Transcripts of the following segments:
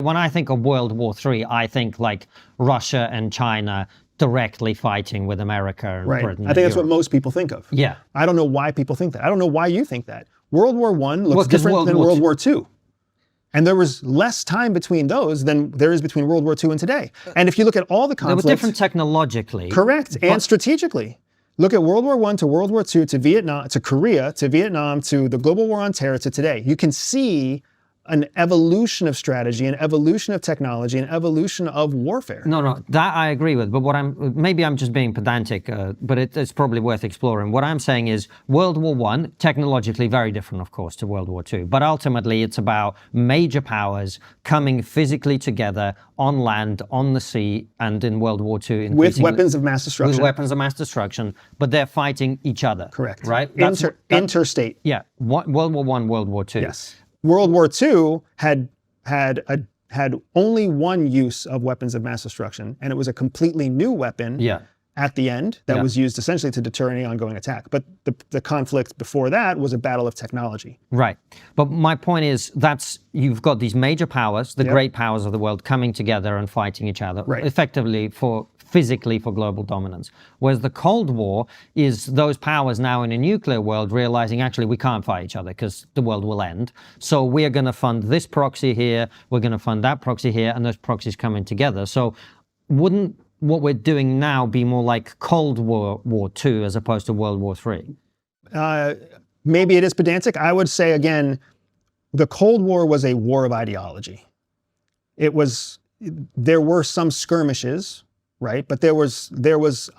When I think of World War III, I think like Russia and China directly fighting with America and Britain. I think that's what most people think of. Yeah. I don't know why people think that. I don't know why you think that. World War I looks different than World War II. And there was less time between those than there is between World War II and today. And if you look at all the conflicts... They were different technologically. Correct, and strategically. Look at World War I to World War II to Vietnam, to Korea, to Vietnam, to the global war on terror, to today. You can see an evolution of strategy, an evolution of technology, an evolution of warfare. No, that I agree with. But maybe I'm just being pedantic, but it's probably worth exploring. What I'm saying is World War I, technologically very different, of course, to World War II. But ultimately, it's about major powers coming physically together on land, on the sea, and in World War II. With weapons of mass destruction. With weapons of mass destruction, but they're fighting each other. Correct. Right? Interstate. Yeah. World War I, World War II. Yes. World War II had only one use of weapons of mass destruction, and it was a completely new weapon at the end that was used essentially to deter any ongoing attack. But the conflict before that was a battle of technology. Right. But my point is you've got these major powers, the great powers of the world, coming together and fighting each other effectively physically for global dominance. Whereas the Cold War is those powers now in a nuclear world realizing actually we can't fight each other because the world will end. So we're going to fund this proxy here, we're going to fund that proxy here, and those proxies coming together. So wouldn't what we're doing now be more like Cold War II as opposed to World War III? Maybe it is pedantic. I would say, again, the Cold War was a war of ideology. There were some skirmishes, right? But there was,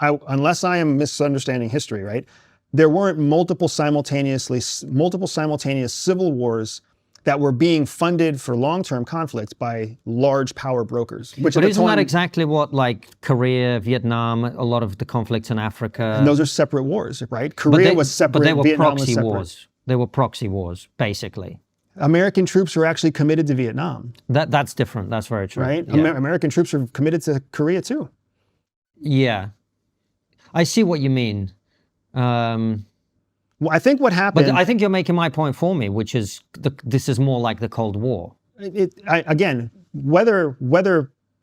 unless I am misunderstanding history, right? There weren't multiple simultaneous civil wars that were being funded for long-term conflict by large power brokers. But isn't that exactly what, like, Korea, Vietnam, a lot of the conflicts in Africa... And those are separate wars, right? Korea was separate, but they were Vietnam proxy was separate. wars. They were proxy wars, basically. American troops were actually committed to Vietnam. That's different. That's very true. Right? Yeah. American troops were committed to Korea, too. Yeah. I see what you mean. Well, I think what happened... But I think you're making my point for me, which is this is more like the Cold War. Again, whether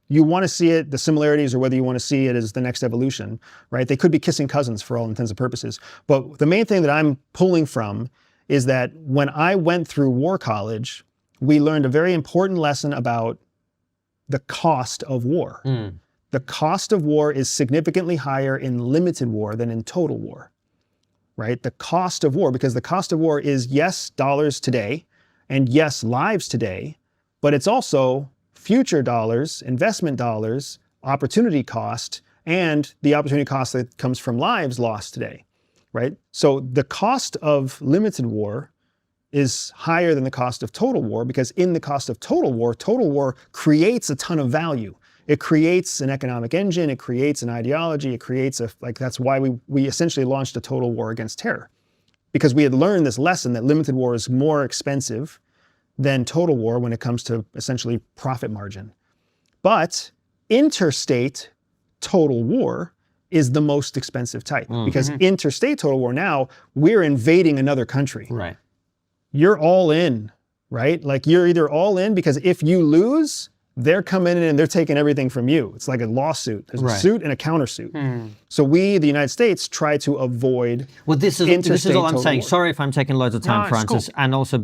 you want to see it, the similarities, or whether you want to see it as the next evolution, right? They could be kissing cousins for all intents and purposes. But the main thing that I'm pulling from is that when I went through war college, we learned a very important lesson about the cost of war. The cost of war is significantly higher in limited war than in total war. Right? The cost of war, because the cost of war is, yes, dollars today, and yes, lives today, but it's also future dollars, investment dollars, opportunity cost, and the opportunity cost that comes from lives lost today, right? So the cost of limited war is higher than the cost of total war, because in the cost of total war creates a ton of value. It creates an economic engine, it creates an ideology, it creates that's why we essentially launched a total war against terror. Because we had learned this lesson that limited war is more expensive than total war when it comes to essentially profit margin. But interstate total war is the most expensive type. Because interstate total war, now we're invading another country. Right. You're all in, right? Like you're either all in because if you lose, they're coming in and they're taking everything from you. It's like a lawsuit. There's a suit and a countersuit. So we, the United States, try to avoid this is all I'm saying. War. Sorry if I'm taking loads of time, Francis, and also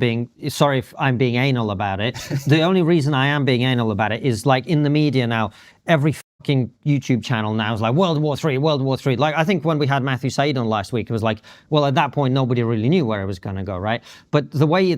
sorry if I'm being anal about it. The only reason I am being anal about it is like in the media now, every fucking YouTube channel now is like World War III, World War III. Like I think when we had Matthew Said on last week, it was like, well, at that point, nobody really knew where it was going to go, right? But the way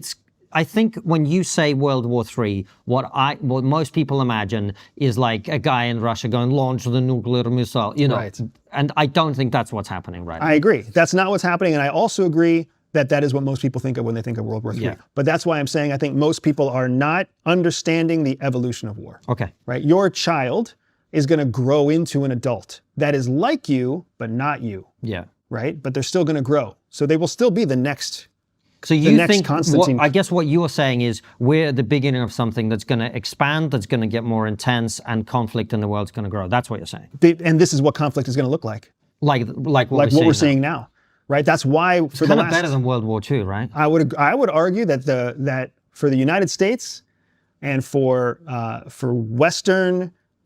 I think when you say World War III, what most people imagine is like a guy in Russia going, launch the nuclear missile, you know. Right. And I don't think that's what's happening right now. I agree. That's not what's happening. And I also agree that is what most people think of when they think of World War III. Yeah. But that's why I'm saying I think most people are not understanding the evolution of war. Okay. Right? Your child is going to grow into an adult that is like you, but not you. Yeah. Right? But they're still going to grow. So they will still be the next So you think, I guess what you're saying is we're at the beginning of something that's going to expand, that's going to get more intense, and conflict in the world's going to grow. That's what you're saying. And this is what conflict is going to look like. Like what we're seeing now. Right? That's why it's kind of better than World War II, right? I would argue that for the United States And for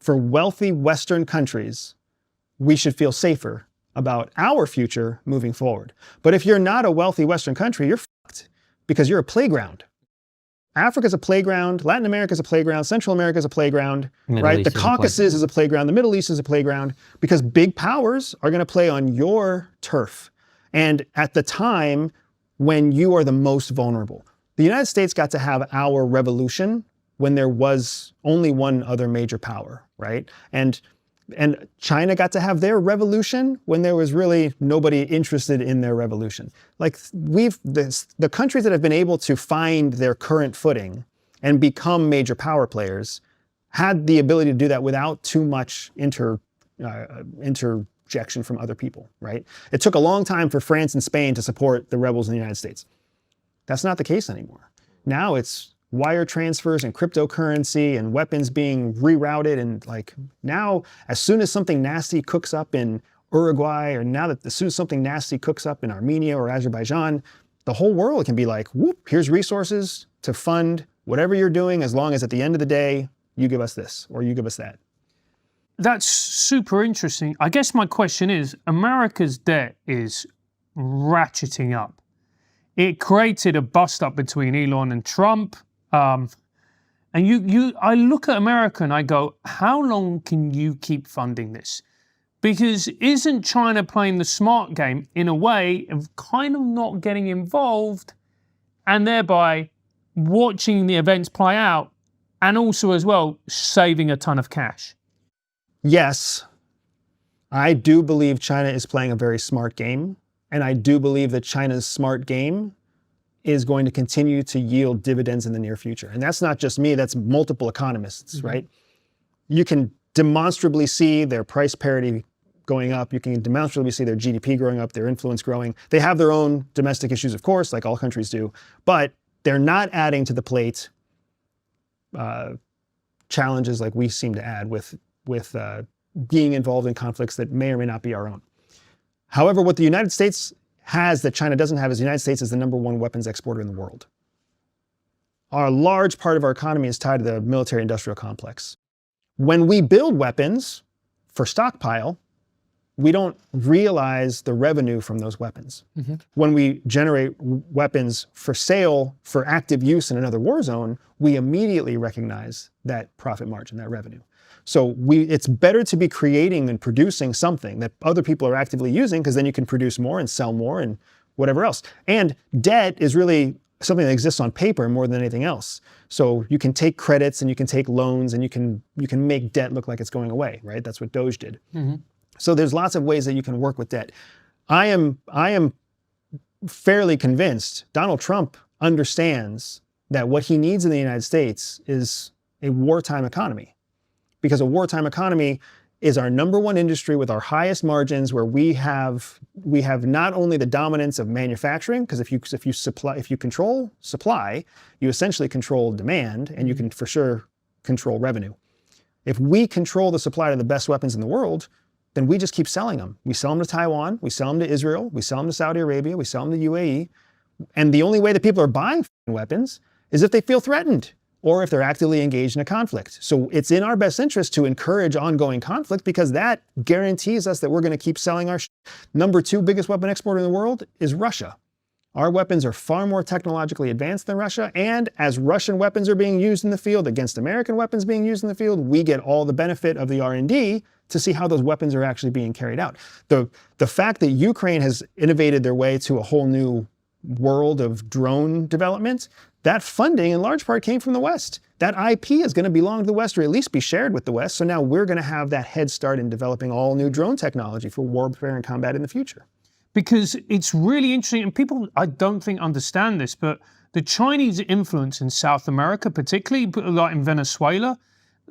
wealthy Western countries, we should feel safer about our future moving forward. But if you're not a wealthy Western country, you're fucked because you're a playground. Africa's a playground, Latin America's a playground, Central America's a playground, right? The Caucasus is a playground, the Middle East is a playground, because big powers are going to play on your turf. And at the time when you are the most vulnerable. The United States got to have our revolution when there was only one other major power, right? And China got to have their revolution when there was really nobody interested in their revolution. Like the countries that have been able to find their current footing and become major power players had the ability to do that without too much interjection from other people, right? It took a long time for France and Spain to support the rebels in the United States. That's not the case anymore. Now it's wire transfers and cryptocurrency and weapons being rerouted, and like now, as soon as something nasty cooks up in Uruguay, or as soon as something nasty cooks up in Armenia or Azerbaijan, the whole world can be like, whoop, here's resources to fund whatever you're doing, as long as at the end of the day, you give us this or you give us that. That's super interesting. I guess my question is, America's debt is ratcheting up. It created a bust up between Elon and Trump. And I look at America and I go, how long can you keep funding this? Because isn't China playing the smart game in a way of kind of not getting involved and thereby watching the events play out, and also as well saving a ton of cash? Yes, I do believe China is playing a very smart game, and I do believe that China's smart game is going to continue to yield dividends in the near future. And that's not just me, that's multiple economists, right? You can demonstrably see their price parity going up. You can demonstrably see their GDP growing up, their influence growing. They have their own domestic issues, of course, like all countries do, but they're not adding to the plate challenges like we seem to add with being involved in conflicts that may or may not be our own. However, what the United States has that China doesn't have is the United States is the #1 weapons exporter in the world. A large part of our economy is tied to the military-industrial complex. When we build weapons for stockpile, we don't realize the revenue from those weapons. When we generate weapons for sale for active use in another war zone, we immediately recognize that profit margin, that revenue. So it's better to be creating and producing something that other people are actively using, because then you can produce more and sell more and whatever else. And debt is really something that exists on paper more than anything else. So you can take credits and you can take loans and you can make debt look like it's going away, right? That's what Doge did. So there's lots of ways that you can work with debt. I am fairly convinced Donald Trump understands that what he needs in the United States is a wartime economy. Because a wartime economy is our #1 industry with our highest margins, where we have not only the dominance of manufacturing, because if you control supply, you essentially control demand, and you can for sure control revenue. If we control the supply of the best weapons in the world, then we just keep selling them. We sell them to Taiwan, we sell them to Israel, we sell them to Saudi Arabia, we sell them to UAE. And the only way that people are buying weapons is if they feel threatened, or if they're actively engaged in a conflict. So it's in our best interest to encourage ongoing conflict, because that guarantees us that we're going to keep selling our #2 biggest weapon exporter in the world is Russia. Our weapons are far more technologically advanced than Russia, and as Russian weapons are being used in the field against American weapons being used in the field, we get all the benefit of the R&D to see how those weapons are actually being carried out. The fact that Ukraine has innovated their way to a whole new world of drone development, that funding in large part came from the West. That IP is going to belong to the West, or at least be shared with the West. So now we're going to have that head start in developing all new drone technology for warfare and combat in the future. Because it's really interesting, and people, I don't think, understand this, but the Chinese influence in South America, particularly like in Venezuela,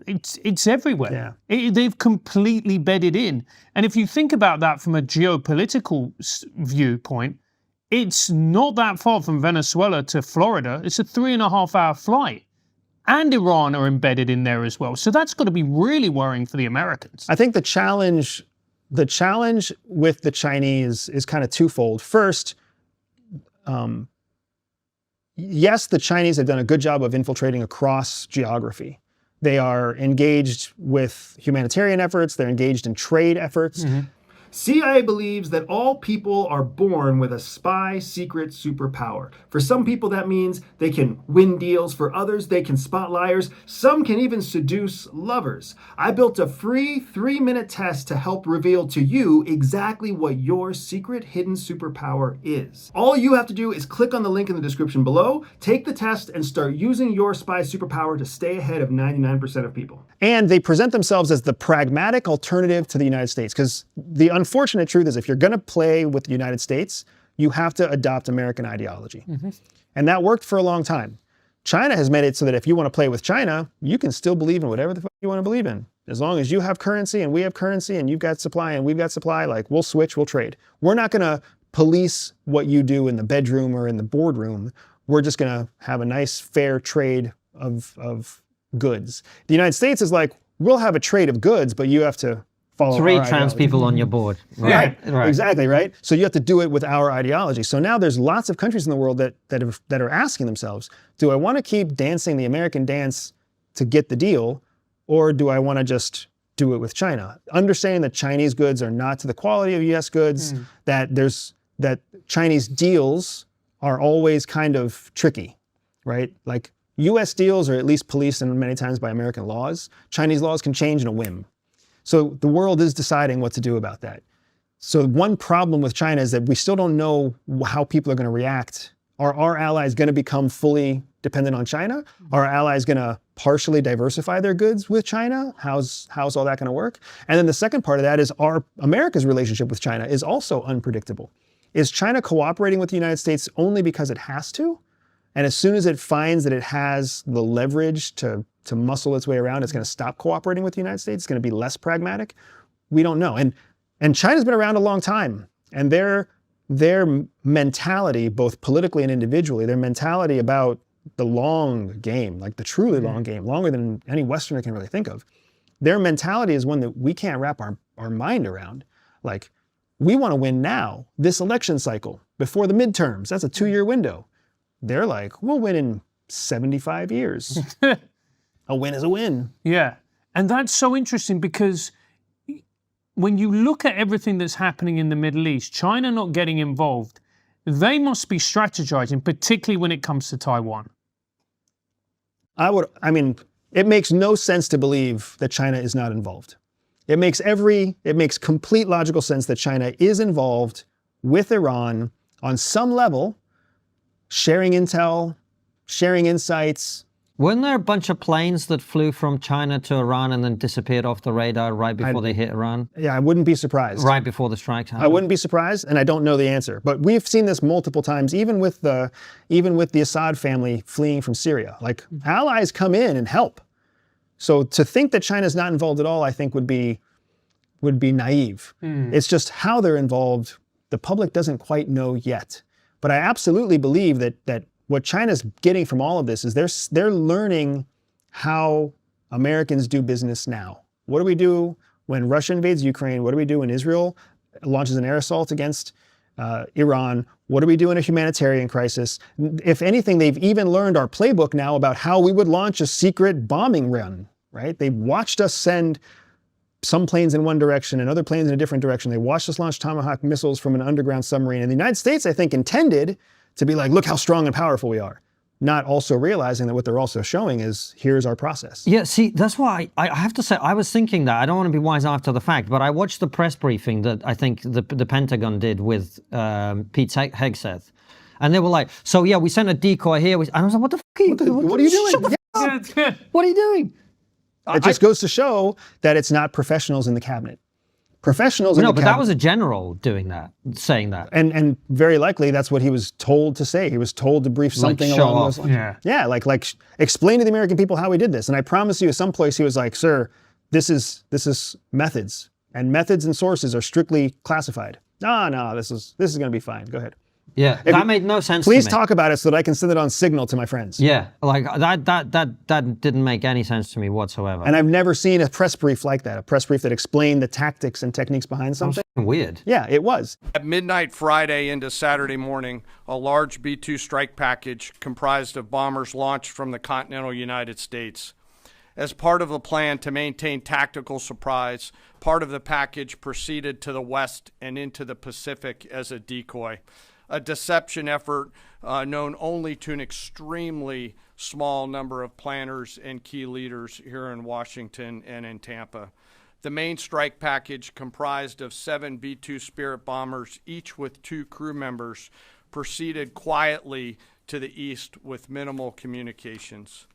it's everywhere. Yeah. They've completely bedded in. And if you think about that from a geopolitical viewpoint, it's not that far from Venezuela to Florida. It's a 3.5-hour flight. And Iran are embedded in there as well. So that's got to be really worrying for the Americans. I think the challenge with the Chinese is kind of twofold. First, yes, the Chinese have done a good job of infiltrating across geography. They are engaged with humanitarian efforts. They're engaged in trade efforts. CIA believes that all people are born with a spy secret superpower. For some people, that means they can win deals. For others, they can spot liars. Some can even seduce lovers. I built a free 3-minute test to help reveal to you exactly what your secret hidden superpower is. All you have to do is click on the link in the description below, take the test, and start using your spy superpower to stay ahead of 99% of people. And they present themselves as the pragmatic alternative to the United States. Because the unfortunate truth is if you're going to play with the United States, you have to adopt American ideology. And that worked for a long time. China has made it so that if you want to play with China, you can still believe in whatever the fuck you want to believe in. As long as you have currency and we have currency and you've got supply and we've got supply, like we'll switch, we'll trade. We're not going to police what you do in the bedroom or in the boardroom. We're just going to have a nice fair trade of goods. The United States is like, we'll have a trade of goods, but you have to follow 3 our trans ideology. people on your board. Right. Exactly, right? So you have to do it with our ideology. So now there's lots of countries in the world that are asking themselves, do I want to keep dancing the American dance to get the deal, or do I want to just do it with China? Understanding that Chinese goods are not to the quality of US goods, that Chinese deals are always kind of tricky, right? Like US deals are at least policed and many times by American laws. Chinese laws can change in a whim. So the world is deciding what to do about that. So one problem with China is that we still don't know how people are going to react. Are our allies going to become fully dependent on China? Are our allies going to partially diversify their goods with China? How's all that going to work? And then the second part of that is America's relationship with China is also unpredictable. Is China cooperating with the United States only because it has to? And as soon as it finds that it has the leverage to muscle its way around, it's going to stop cooperating with the United States. It's going to be less pragmatic. We don't know. And China's been around a long time. And their mentality, both politically and individually, their mentality about the long game, like the truly long game, longer than any Westerner can really think of, their mentality is one that we can't wrap our mind around. Like, we want to win now, this election cycle, before the midterms. That's a 2-year window. They're like, we'll win in 75 years. A win is a win. Yeah. And that's so interesting because when you look at everything that's happening in the Middle East, China not getting involved, they must be strategizing, particularly when it comes to Taiwan. I mean, it makes no sense to believe that China is not involved. It makes complete logical sense that China is involved with Iran on some level, sharing intel, sharing insights. Weren't there a bunch of planes that flew from China to Iran and then disappeared off the radar right before they hit Iran? Yeah, I wouldn't be surprised. Right before the strikes happened? I wouldn't be surprised, and I don't know the answer. But we've seen this multiple times, even with the Assad family fleeing from Syria. Like, allies come in and help. So to think that China's not involved at all, I think would be naive. It's just how they're involved, the public doesn't quite know yet. But I absolutely believe that what China's getting from all of this is they're learning how Americans do business now. What do we do when Russia invades Ukraine? What do we do when Israel launches an air assault against Iran? What do we do in a humanitarian crisis? If anything, they've even learned our playbook now about how we would launch a secret bombing run, right? They watched us send some planes in one direction and other planes in a different direction. They watched us launch Tomahawk missiles from an underground submarine. And the United States, I think, intended to be like, look how strong and powerful we are. Not also realizing that what they're also showing is, here's our process. Yeah, see, that's why I have to say, I was thinking that. I don't want to be wise after the fact, but I watched the press briefing that I think the Pentagon did with Pete Hegseth. And they were like, so yeah, we sent a decoy here. And I was like, what the fuck are you, what are you doing? Shut the fuck up. What are you doing? It just goes to show that it's not professionals in the cabinet. Professionals in the cabinet. No, but that was a general doing that, saying that. And very likely that's what he was told to say. He was told to brief something show along off. those lines. Yeah. Yeah, like explain to the American people how we did this. And I promise you, at some place he was like, sir, this is methods. And methods and sources are strictly classified. No, this is going to be fine. Go ahead. Yeah, that made no sense to me. Please talk about it so that I can send it on Signal to my friends. Yeah, like that didn't make any sense to me whatsoever. And I've never seen a press brief like that, a press brief that explained the tactics and techniques behind something. Weird. Yeah, it was. At midnight Friday into Saturday morning, a large B-2 strike package comprised of bombers launched from the continental United States. As part of the plan to maintain tactical surprise, part of the package proceeded to the west and into the Pacific as a decoy, a deception effort known only to an extremely small number of planners and key leaders here in Washington and in Tampa. The main strike package, comprised of 7 B-2 Spirit bombers, each with 2 crew members, proceeded quietly to the east with minimal communications.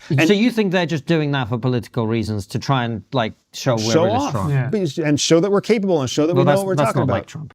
So you think they're just doing that for political reasons to try and like show we're really off. strong? Yeah. And show that we're capable and show that we know what we're talking not about. like Trump.